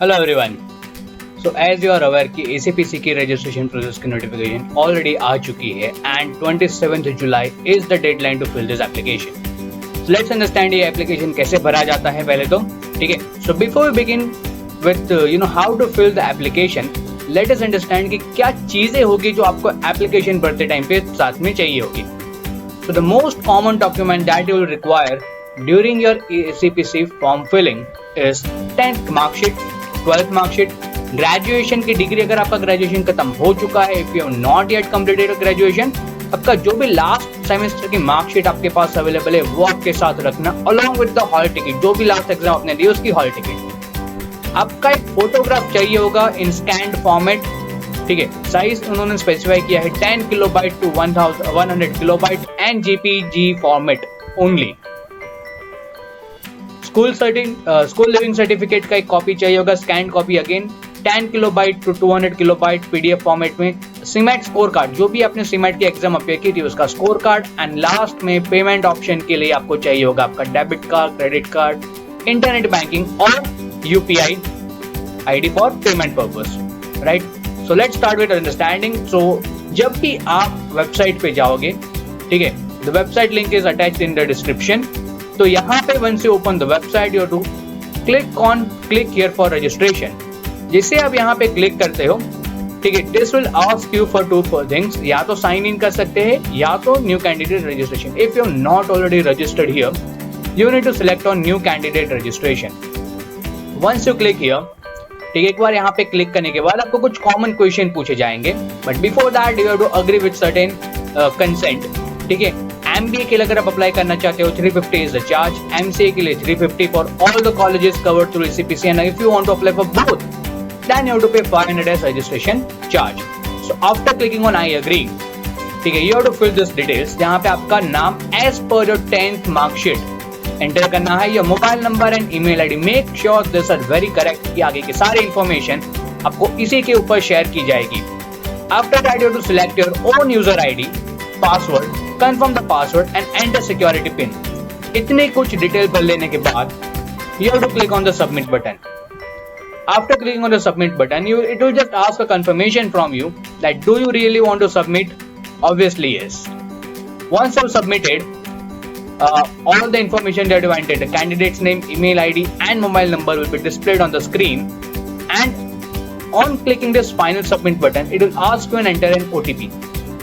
Hello everyone. So as you are aware कि ACPC की registration process की notification already आ चुकी है and 27 July is the deadline to fill this application. So let's understand ये application कैसे भरा जाता है पहले तो, ठीक है। So before we begin with how to fill the application, let us understand कि क्या चीजें होगी जो आपको एप्लीकेशन भरते टाइम पे साथ में चाहिए होगी। So the most common document that you will require during your ACPC form filling is 10th marksheet, 12th marksheet, graduation की डिग्री अगर आपका ग्रेजुएशन खत्म हो चुका है, if you have not yet completed graduation, आपका जो भी लास्ट सेमेस्टर की मार्कशीट आपके पास अवेलेबल है वो आपके साथ रखना, along with the hall ticket, जो भी लास्ट एग्जाम आपने दी उसकी हॉल टिकट। आपका एक फोटोग्राफ चाहिए होगा इन स्कैन्ड फॉर्मेट, ठीक है। साइज उन्होंने स्पेसिफाई किया है 10 kilobyte to 1100 kilobyte and JPG format only. School leaving certificate का एक कॉपी चाहिए होगा, scan copy again 10 kilobyte to 200 kilobyte PDF format में। सीमेट स्कोर कार्ड, जो भी आपने सीमेट की एग्जाम अपेयर की थी उसका स्कोर कार्ड। एंड लास्ट में पेमेंट ऑप्शन के लिए आपको चाहिए होगा आपका debit card, credit card, internet banking और UPI ID for payment purpose, right. So let's start with understanding. So जब भी आप वेबसाइट पे जाओगे, ठीक है, the website link is attached in the description. तो यहाँ पे once you open the website you to click here for registration. जिसे आप यहाँ पे क्लिक करते हो, ठीक है, this will ask you for two things, या तो साइन इन कर सकते हैं या तो new candidate registration. If you not already registered here, you need to select on new candidate registration. Once you click here, ठीक है, एक बार यहाँ पे क्लिक करने के बाद आपको कुछ कॉमन क्वेश्चन पूछे जाएंगे, but before that you have to agree with certain consent, ठीक है। एमबीए के लिए अगर आप अप्लाई करना चाहते हो 350 इज द चार्ज, एमसीए के लिए 350 for all the colleges covered through ACPC, and if you want to apply for both then you have to pay 500 as registration charge. So after clicking on I agree, ठीक है, you have to fill this details। यहाँ पे आपका नाम as per your 10th marksheet enter करना है, your mobile number and email ID, make sure this are very correct कि आगे की सारी इंफॉर्मेशन आपको इसी के ऊपर शेयर की जाएगी। After that you have to select your own user ID, password, confirm the password and enter security pin। इतने कुछ डिटेल भर लेने के बाद you have to click on the submit button। After clicking on the submit button, it will just ask a confirmation from you that do you really want to submit? Obviously yes. Once you have submitted, all the information that you entered, the candidate's name, email ID and mobile number will be displayed on the screen, and on clicking this final submit button, it will ask you and enter an OTP।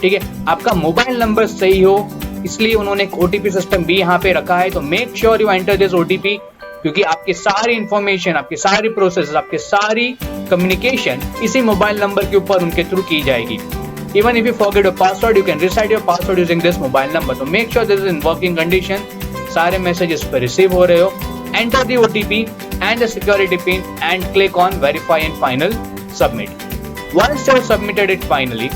ठीक है, आपका mobile number सही हो इसलिए उन्होंने एक OTP system भी यहाँ पे रखा है, तो make sure you enter this OTP, क्योंकि आपकी सारी इंफॉर्मेशन, आपकी सारी प्रोसेस, आपकी सारी कम्युनिकेशन इसी मोबाइल नंबर के ऊपर उनके थ्रू की जाएगी। Even if you forget your password, you can reset your password using this mobile number. तो make sure this is in working condition, सारे मैसेजेस पे रिसीव हो रहे हो। Enter the OTP and the security pin and click on verify and final submit. Once you submitted it finally,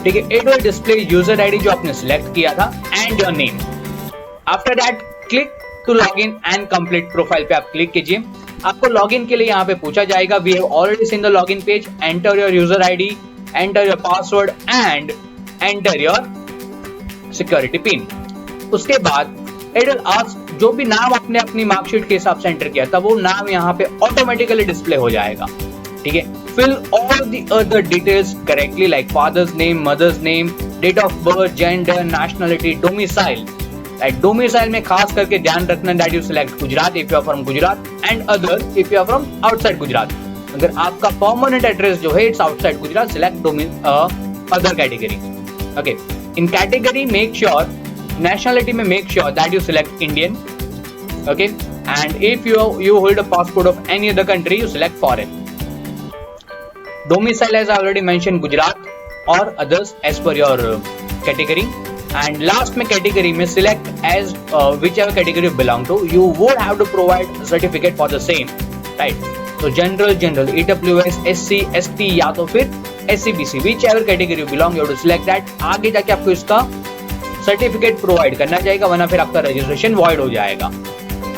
ठीक है, it will display user ID जो आपने select किया था and your name. After that click to log in and complete profile पे आप click कीजिए। आपको लॉगिन के लिए यहाँ पे पूछा जाएगा, we have already seen the login page, enter your user ID, enter your password and enter your security pin. उसके बाद इट विल आस्क जो भी नाम आपने अपनी मार्कशीट के हिसाब से एंटर किया था वो नाम यहाँ पे ऑटोमेटिकली डिस्प्ले हो जाएगा, ठीक है। Fill all the other details correctly like father's name, mother's name, date of birth, gender, nationality, domicile. Domicile में खास करके ध्यान रखना that you select Gujarat if you are from Gujarat and other if you are from outside Gujarat. अगर आपका permanent address जो है it's outside Gujarat, select other category. Okay, in category make sure, nationality में make sure that you select Indian, okay, and if you hold a passport of any other country you select foreign। domicile as I already mentioned Gujarat or others as per your category। And last में category में select as whichever category belong to, you would have to provide certificate for the same, right. तो general, EWS, SC, ST या तो फिर SCBC, whichever category belong, you have to select that. आगे जाके आपको इसका certificate provide करना चाहिए, वरना फिर आपका रजिस्ट्रेशन वॉइड हो जाएगा।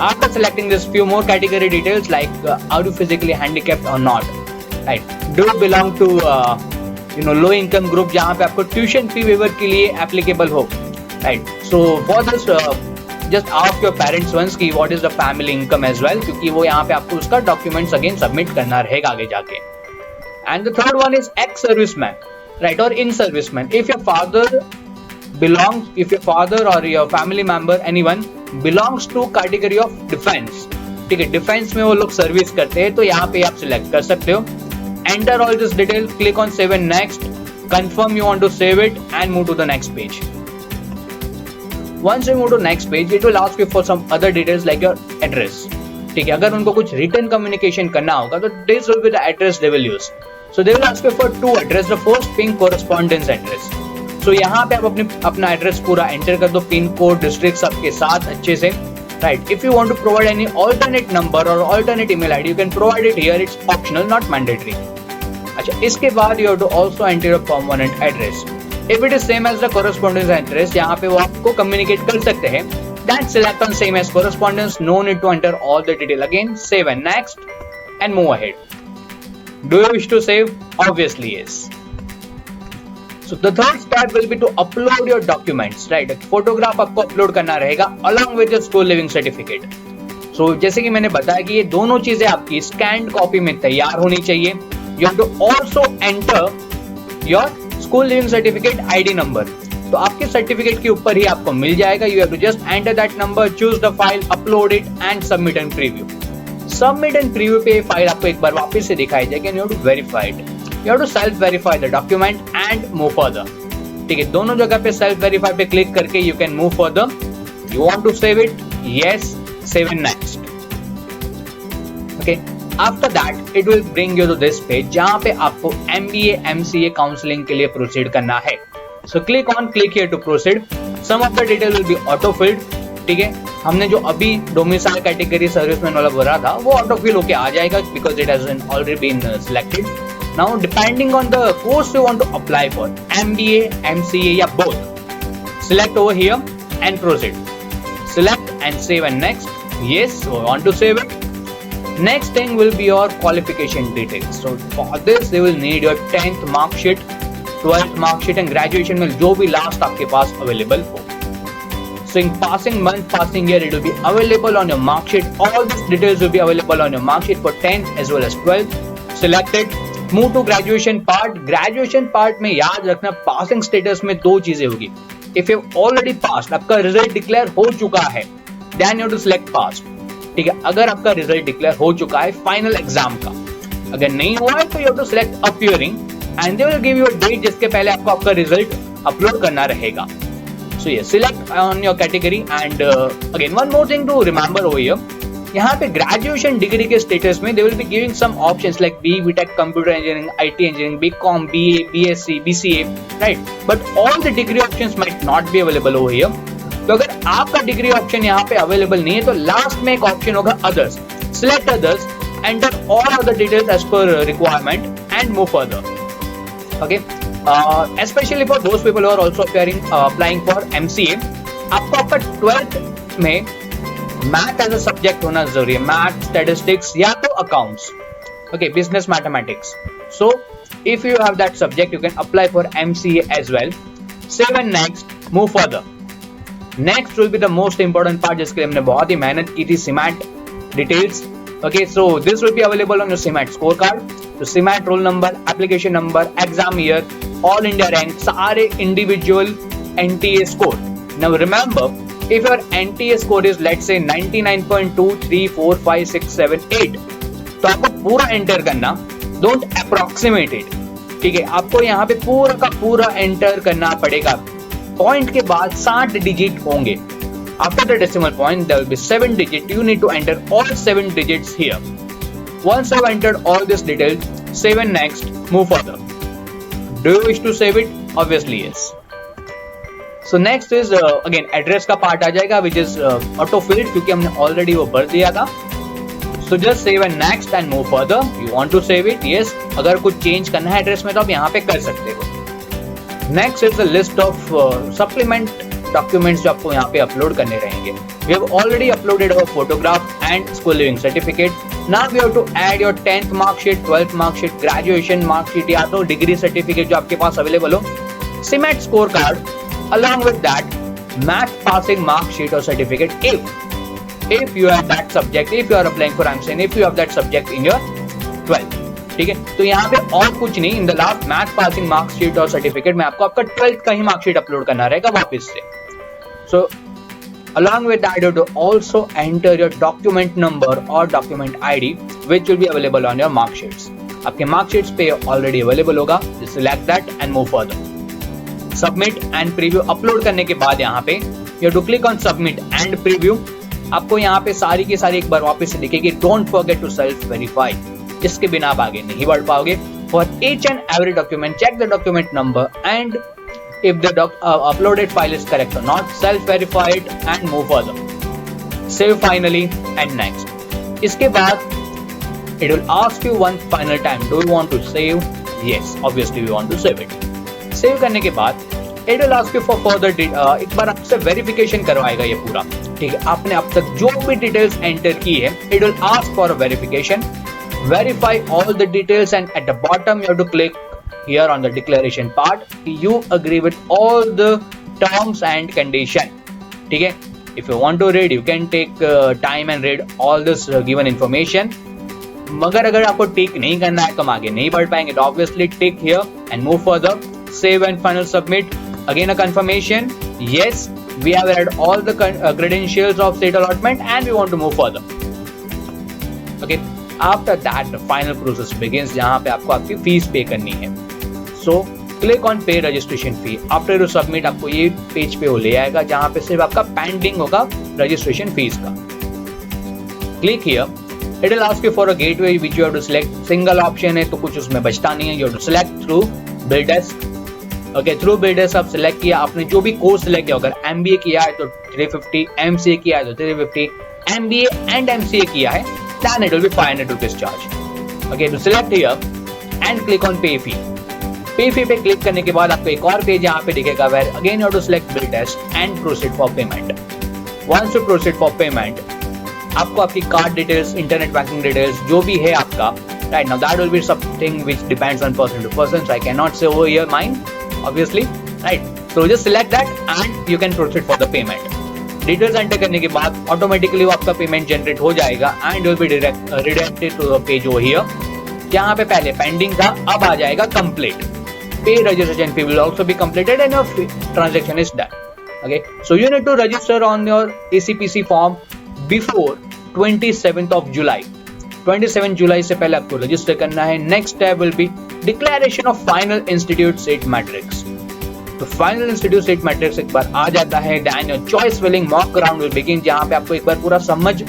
After selecting this few more category details like are you physically handicapped और not, right, do belong to low income group, जहां पे आपको ट्यूशन फी वेवर के लिए एप्लीकेबल हो, right. So for this just ask your parents once की what is the family income as well, क्योंकि वो यहाँ पे आपको उसका डॉक्यूमेंट्स अगेन सबमिट करना रहेगा आगे जाके. And the third one is ex serviceman, right, और in serviceman. If your father और your family member anyone belongs to category of defence, ठीक है, डिफेंस में वो लोग सर्विस करते हैं, तो यहाँ पे आप सिलेक्ट कर सकते हो. Enter all this detail, click on save and next, confirm you want to save it and move to the next page. Once you move to next page, it will ask you for some other details like your address. ठीक है, अगर उनको कुछ written communication करना होगा तो this will be the address they will use. So they will ask you for two address. The first being correspondence address. So यहाँ पे आप अपना एड्रेस पूरा एंटर कर दो, पिन कोड, डिस्ट्रिक्ट सबके साथ अच्छे से, right. If you want to provide any alternate number or alternate email ID, you can provide it here. It's optional, not mandatory. अच्छा, इसके बाद you have to also enter your permanent address. If it is same as the correspondence address, यहाँ पे वो आपको communicate कर सकते हैं. Then select on same as correspondence. No need to enter all the detail again. Save and next, and move ahead. Do you wish to save? Obviously yes. So the third step will be to upload your documents. Right, photograph आपको upload करना रहेगा along with your school living certificate. So जैसे कि मैंने बताया कि ये दोनों चीजें आपकी scanned copy में तैयार होनी चाहिए. You have to also enter your school living certificate ID number. तो आपके सर्टिफिकेट के ऊपर ही आपको मिल जाएगा. You have to just enter that number, choose the file, upload it and submit and preview. Submit and preview पे file आपको एक बार वापस से दिखाई जाएगी. You have to verify it. You have to self verify the document and move further. ठीक है, दोनों जगह पे self verify पे क्लिक करके you can move further. You want to save it? Yes. Save and next. Okay. After that, it will bring you to this page जहाँ पे आपको MBA, MCA काउंसलिंग के लिए प्रोसीड करना है. So click here to proceed. Some of the detail will be auto filled. ठीक है, हमने जो अभी डोमिसाइल कैटेगरी सर्विसमैन वाला भरा था वो ऑटो फिल होके आ जाएगा because it has already been selected. Now depending on the course you want to apply for, MBA, MCA या both, select over here and proceed. Select and save and next. Yes, so I want to save it. Next thing will be your qualification details. So for this they will need your 10th mark sheet, 12th mark sheet and graduation में जो भी last आपके पास available हो. So in passing month, passing year, it will be available on your mark sheet. All these details will be available on your mark sheet for 10th as well as 12th. Select it. Move to graduation part. Graduation part में याद रखना passing status में दो चीजें होगी. If you have already passed, आपका result declare हो चुका है, then you have to select passed. ठीक है, अगर आपका रिजल्ट डिक्लेयर हो चुका है फाइनल एग्जाम का, अगर नहीं हुआ है तो you have to select appearing and they will give you a date जिसके पहले आपको आपका रिजल्ट अपलोड करना रहेगा. सो ये select on your category and again one more thing to remember over here, यहाँ पे ग्रेजुएशन डिग्री के स्टेटस में they will be giving some options like BTech, computer engineering, IT engineering, BCom, BA, BSc, BCA, right, but all the degree options might not be available over here. तो अगर आपका degree option यहाँ पे available नहीं है तो last में एक ऑप्शन होगा others. Select others, enter all other details as per requirement and move further. Okay, specially for those people who are also applying for MCA, आपको आपका 12th में मैथ एज अ सब्जेक्ट होना जरूरी है. Math, statistics या तो accounts, okay, business mathematics. So if you have that subject you can apply for MCA as well. Save and next, move further. Next will be the most important part जिसके लिए हमने बहुत ही मेहनत की थी, CMAT details. Okay, so this will be available on your CMAT score card. तो CMAT roll number, application number, exam year, all India rank, सारे individual NTA score. Now remember, if your NTA score is let's say 99.234567 तो आपको पूरा enter करना, don't approximate it. ठीक है, आपको यहाँ पे पूरा का पूरा एंटर करना पड़ेगा. पॉइंट के बाद 60 डिजिट होंगे. After the decimal point, there will be 7 digits. You need to enter all 7 digits here. Once you have entered all this details, save and next, move further. Do you wish to save it? Obviously yes. So next is again address का part आ जाएगा, which is auto filled क्योंकि हमने already वो भर दिया था. So just save and next and move further. You want to save it? Yes. अगर कुछ change करना है एड्रेस में तो आप यहाँ पे कर सकते हो. Next is the list of supplement documents जो आपको यहाँ पे अपलोड करने रहेंगे. We have already uploaded our photograph and school living certificate. Now we have to add your 10th mark sheet, 12th mark sheet, graduation mark sheet या तो degree certificate जो आपके पास available हो, CMAT score card. Along with that, math passing mark sheet or certificate if you have that subject, if you are applying for AIMSEN, if you have that subject in your 12th. ठीक है, तो यहाँ पे और कुछ नहीं, in the last math passing mark sheet और certificate में आपको आपका 12th का ही मार्कशीट अपलोड करना रहेगा वापस से. सो along with that, you have to also enter your document number or document ID which will be available on your mark sheets. आपके mark sheets पे already available होगा. Just select that and move further. Submit and preview upload करने के बाद यहाँ पे you have to click on submit and preview. आपको यहाँ पे सारी की सारी एक बार वापस से दिखेगी don't forget to self verify. इसके बिना आप आगे नहीं बढ़ पाओगे. For each and every document, check the document number and if the uploaded file is correct or not, self-verify it and move further. Save finally and next. इसके बाद it will ask you one final time, do you want to save? Yes, obviously we want to save it. Save करने के बाद it will ask you for further एक बार आपसे verification करवाएगा ये पूरा. ठीक है, आपने अब तक जो भी डिटेल्स एंटर की है, it will ask for a verification. Verify all the details and at the bottom you have to click here on the declaration part. You agree with all the terms and condition. ठीक है, if you want to read, you can take time and read all this given information. मगर अगर आपको टिक नहीं करना है तो हम आगे नहीं बढ़ पाएंगे. तो obviously tick here and move further. Save and final submit. Again a confirmation. Yes, we have added all the credentials of state allotment and we want to move further. Okay. After that, the final process begins, जहाँ पे आपको आपकी fees पे करनी है. So click on pay registration fee. After you submit, आपको ये page पे वो ले आएगा जहाँ पे सिर्फ आपका पेंडिंग होगा रजिस्ट्रेशन फीस का. Click here. It will ask you for a gateway which you have to select. Single option है तो कुछ उसमें बचता नहीं है. You have to select through BillDesk. Okay, through BillDesk आप select किया. आपने जो भी कोर्स select किया, अगर MBA किया है तो 350, MCA किया है तो 350, MBA and MCA किया है, then it will be 500 rupees charge. Okay, to select here and click on pay fee. Pay fee पे क्लिक करने के बाद आपको एक और पेज यहाँ पे दिखेगा where again you have to select BillDesk and proceed for payment. Once you proceed for payment, आपको आपकी card details, internet banking details जो भी है आपका, right now that will be something which depends on person to person, so I cannot say over here mine, obviously, right? So just select that and you can proceed for the payment. Details enter करने के बाद automatically वो आपका payment generate हो जाएगा and will be redirected to the page over here. जहां पे पहले पेंडिंग था अब आ जाएगा complete. Pay registration fee will also be completed and your transaction is done. Okay, so you need to register on your ACPC form before 27th of July. 27 जुलाई से पहले आपको रजिस्टर करना है. Next step will be declaration of final institute seat matrix. तो final institute seat matrix एक बार आ जाता है, then your choice filling mock round will begin, जहां पे आपको एक बार पूरा समझ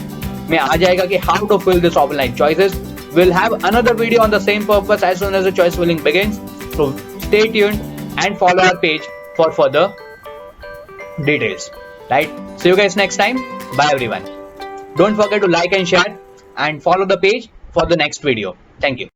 में आ जाएगा कि how to fill this offline choices. We'll have another video on the same purpose as soon as the choice filling begins. So stay tuned and follow our page for further details. Right? See you guys next time. Bye everyone. Don't forget to like and share and follow the page for the next video. Thank you.